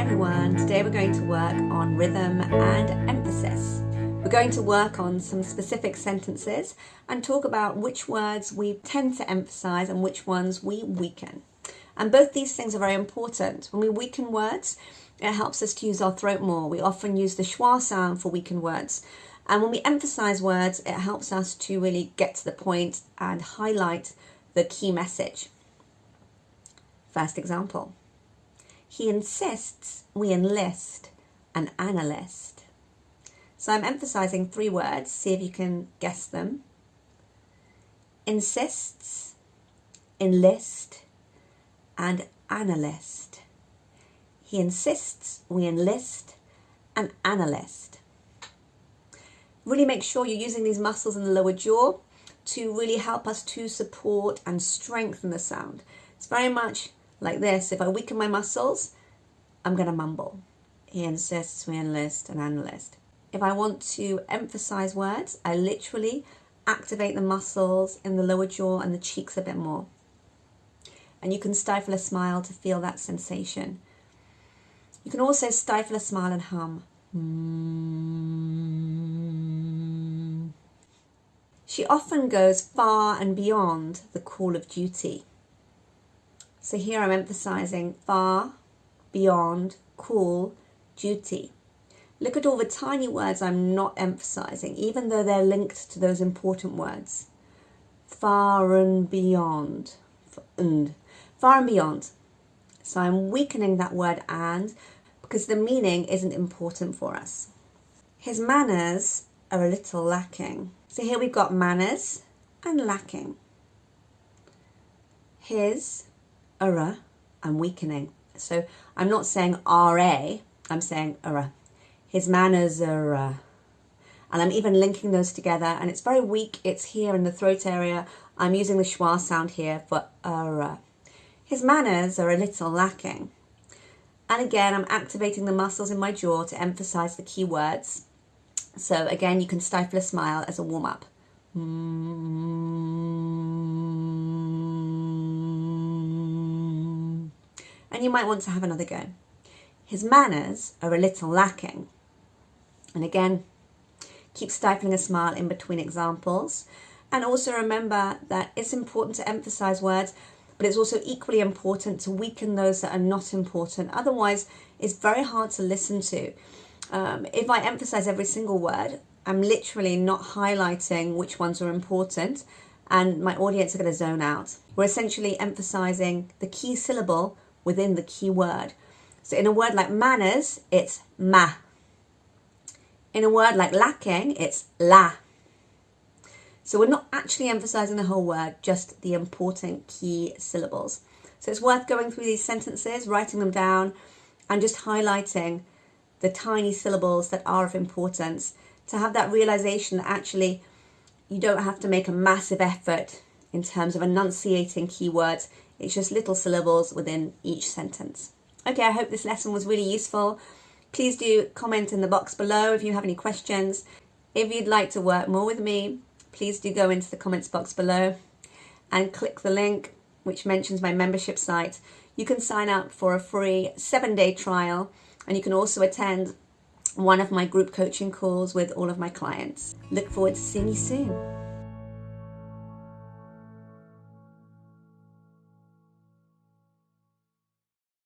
everyone, today we're going to work on rhythm and emphasis. We're going to work on some specific sentences and talk about which words we tend to emphasize and which ones we weaken. And both these things are very important. When we weaken words, it helps us to use our throat more. We often use the schwa sound for weakened words. And when we emphasize words, it helps us to really get to the point and highlight the key message. First example. He insists we enlist an analyst. So I'm emphasizing three words. See if you can guess them. Insists, enlist, and analyst. He insists we enlist an analyst. Really make sure you're using these muscles in the lower jaw to really help us to support and strengthen the sound. It's very much like this. If I weaken my muscles, I'm going to mumble. He insists we enlist an analyst. If I want to emphasize words, I literally activate the muscles in the lower jaw and the cheeks a bit more. And you can stifle a smile to feel that sensation. You can also stifle a smile and hum. She often goes far and beyond the call of duty. So here I'm emphasizing far, beyond, call, duty. Look at all the tiny words I'm not emphasizing, even though they're linked to those important words. Far and beyond. Far and beyond. So I'm weakening that word and because the meaning isn't important for us. His manners are a little lacking. So here we've got manners and lacking. His, I'm weakening. So I'm not saying RA, I'm saying His manners are, and I'm even linking those together, and it's very weak. It's here in the throat area. I'm using the schwa sound here for His manners are a little lacking. And again, I'm activating the muscles in my jaw to emphasize the key words. So again, you can stifle a smile as a warm-up. And you might want to have another go. His manners are a little lacking. And again, keep stifling a smile in between examples. And also remember that it's important to emphasize words, but it's also equally important to weaken those that are not important. Otherwise, it's very hard to listen to. If I emphasize every single word, I'm literally not highlighting which ones are important, and my audience are going to zone out. We're essentially emphasizing the key syllable within the key word. So in a word like manners, it's ma. In a word like lacking, it's la. So we're not actually emphasizing the whole word, just the important key syllables. So it's worth going through these sentences, writing them down, and just highlighting the tiny syllables that are of importance to have that realization that actually you don't have to make a massive effort in terms of enunciating keywords. It's just little syllables within each sentence. Okay, I hope this lesson was really useful. Please do comment in the box below if you have any questions. If you'd like to work more with me, please do go into the comments box below and click the link which mentions my membership site. You can sign up for a free 7-day trial, and you can also attend one of my group coaching calls with all of my clients. Look forward to seeing you soon.